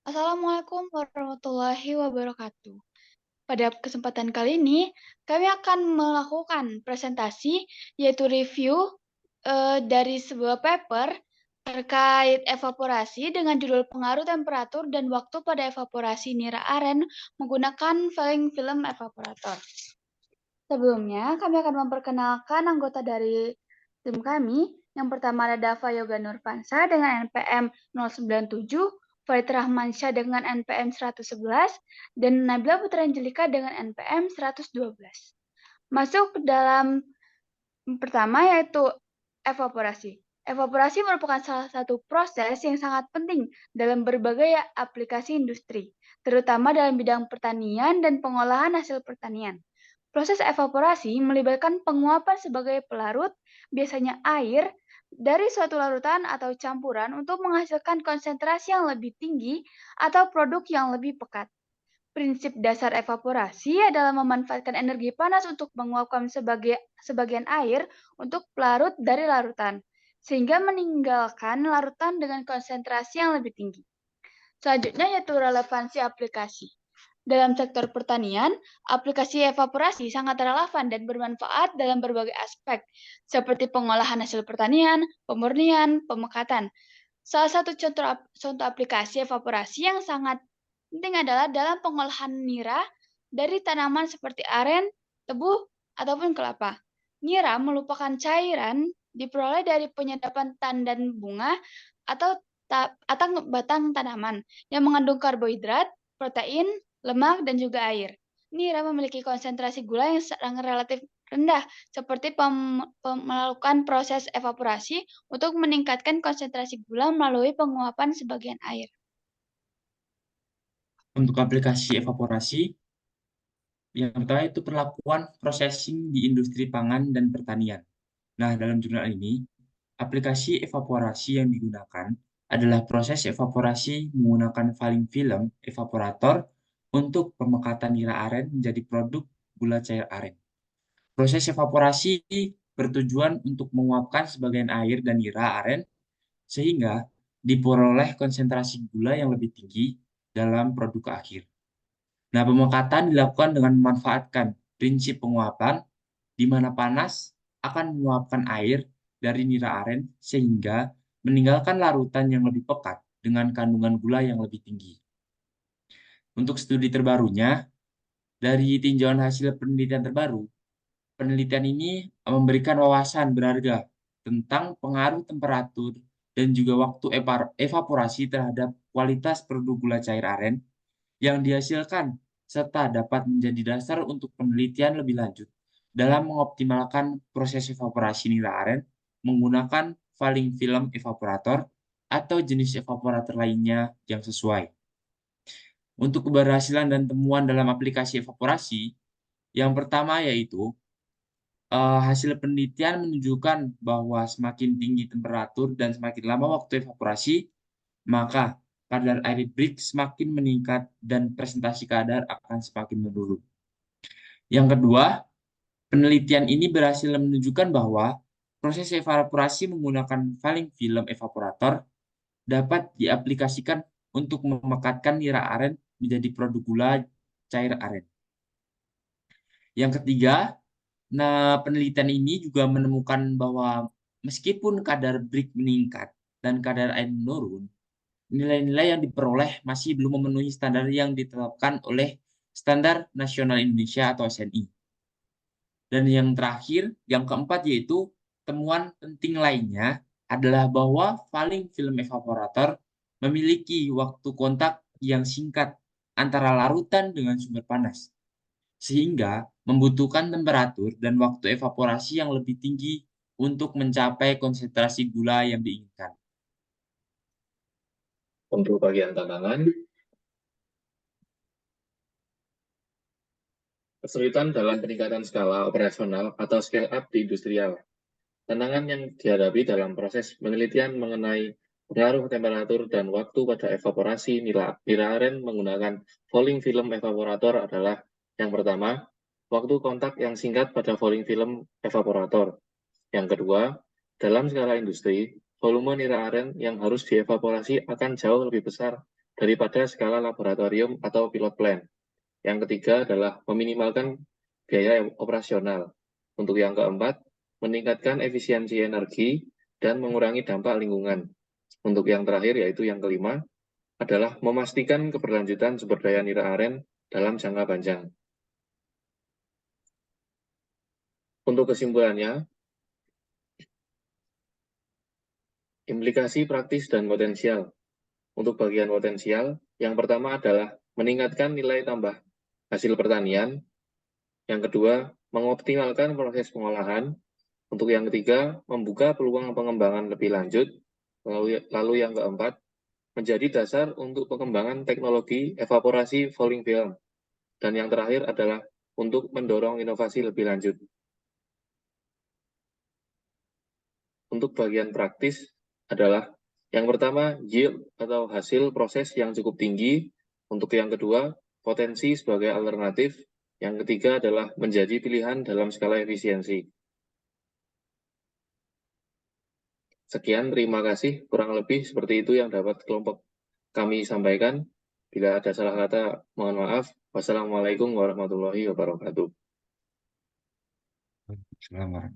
Assalamualaikum warahmatullahi wabarakatuh. Pada kesempatan kali ini, kami akan melakukan presentasi, yaitu review dari sebuah paper terkait evaporasi dengan judul Pengaruh Temperatur dan Waktu pada Evaporasi Nira Aren menggunakan Falling Film Evaporator. Sebelumnya, kami akan memperkenalkan anggota dari tim kami. Yang pertama ada Dava Yoga Nurpansa dengan NPM 097, Farid Rahmansyah dengan NPM 111, dan Nabila Putra Angelika dengan NPM 112. Masuk ke dalam pertama yaitu evaporasi. Evaporasi merupakan salah satu proses yang sangat penting dalam berbagai aplikasi industri, terutama dalam bidang pertanian dan pengolahan hasil pertanian. Proses evaporasi melibatkan penguapan sebagai pelarut, biasanya air, dari suatu larutan atau campuran untuk menghasilkan konsentrasi yang lebih tinggi atau produk yang lebih pekat. Prinsip dasar evaporasi adalah memanfaatkan energi panas untuk menguapkan sebagian air untuk pelarut dari larutan, sehingga meninggalkan larutan dengan konsentrasi yang lebih tinggi. Selanjutnya yaitu relevansi aplikasi. Dalam sektor pertanian, aplikasi evaporasi sangat relevan dan bermanfaat dalam berbagai aspek, seperti pengolahan hasil pertanian, pemurnian, pemekatan. Salah satu contoh aplikasi evaporasi yang sangat penting adalah dalam pengolahan nira dari tanaman seperti aren, tebu, ataupun kelapa. Nira merupakan cairan diperoleh dari penyedapan tandan bunga atau batang tanaman yang mengandung karbohidrat, protein, lemak, dan juga air. Nira memiliki konsentrasi gula yang sangat relatif rendah, seperti melakukan proses evaporasi untuk meningkatkan konsentrasi gula melalui penguapan sebagian air. Untuk aplikasi evaporasi, yang pertama itu perlakuan processing di industri pangan dan pertanian. Nah, dalam jurnal ini, aplikasi evaporasi yang digunakan adalah proses evaporasi menggunakan falling film evaporator untuk pemekatan nira aren menjadi produk gula cair aren. Proses evaporasi bertujuan untuk menguapkan sebagian air dan nira aren sehingga diperoleh konsentrasi gula yang lebih tinggi dalam produk akhir. Nah, pemekatan dilakukan dengan memanfaatkan prinsip penguapan, di mana panas akan menguapkan air dari nira aren sehingga meninggalkan larutan yang lebih pekat dengan kandungan gula yang lebih tinggi. Untuk studi terbarunya, dari tinjauan hasil penelitian terbaru, penelitian ini memberikan wawasan berharga tentang pengaruh temperatur dan juga waktu evaporasi terhadap kualitas produk gula cair aren yang dihasilkan serta dapat menjadi dasar untuk penelitian lebih lanjut dalam mengoptimalkan proses evaporasi nira aren menggunakan falling film evaporator atau jenis evaporator lainnya yang sesuai. Untuk keberhasilan dan temuan dalam aplikasi evaporasi, yang pertama yaitu hasil penelitian menunjukkan bahwa semakin tinggi temperatur dan semakin lama waktu evaporasi, maka kadar air break semakin meningkat dan presentasi kadar akan semakin menurun. Yang kedua, penelitian ini berhasil menunjukkan bahwa proses evaporasi menggunakan falling film evaporator dapat diaplikasikan untuk memekatkan nira aren menjadi produk gula cair aren. Yang ketiga, penelitian ini juga menemukan bahwa meskipun kadar break meningkat dan kadar air menurun, nilai-nilai yang diperoleh masih belum memenuhi standar yang ditetapkan oleh Standar Nasional Indonesia atau SNI. Dan yang terakhir, yang keempat yaitu temuan penting lainnya adalah bahwa falling film evaporator memiliki waktu kontak yang singkat antara larutan dengan sumber panas, sehingga membutuhkan temperatur dan waktu evaporasi yang lebih tinggi untuk mencapai konsentrasi gula yang diinginkan. Untuk bagian tantangan, kesulitan dalam peningkatan skala operasional atau scale up di industrial. Tantangan yang dihadapi dalam proses penelitian mengenai pengaruh temperatur dan waktu pada evaporasi nira aren menggunakan falling film evaporator adalah yang pertama, waktu kontak yang singkat pada falling film evaporator. Yang kedua, dalam skala industri, volume nira aren yang harus dievaporasi akan jauh lebih besar daripada skala laboratorium atau pilot plant. Yang ketiga adalah meminimalkan biaya operasional. Untuk yang keempat, meningkatkan efisiensi energi dan mengurangi dampak lingkungan. Untuk yang terakhir, yaitu yang kelima, adalah memastikan keberlanjutan sumber daya nira aren dalam jangka panjang. Untuk kesimpulannya, implikasi praktis dan potensial. Untuk bagian potensial, yang pertama adalah meningkatkan nilai tambah hasil pertanian. Yang kedua, mengoptimalkan proses pengolahan. Untuk yang ketiga, membuka peluang pengembangan lebih lanjut. Lalu yang keempat, menjadi dasar untuk pengembangan teknologi evaporasi falling film. Dan yang terakhir adalah untuk mendorong inovasi lebih lanjut. Untuk bagian praktis adalah yang pertama, yield atau hasil proses yang cukup tinggi. Untuk yang kedua, potensi sebagai alternatif. Yang ketiga adalah menjadi pilihan dalam skala efisiensi. Sekian, terima kasih. Kurang lebih seperti itu yang dapat kelompok kami sampaikan. Bila ada salah kata, mohon maaf. Wassalamualaikum warahmatullahi wabarakatuh. Selamat.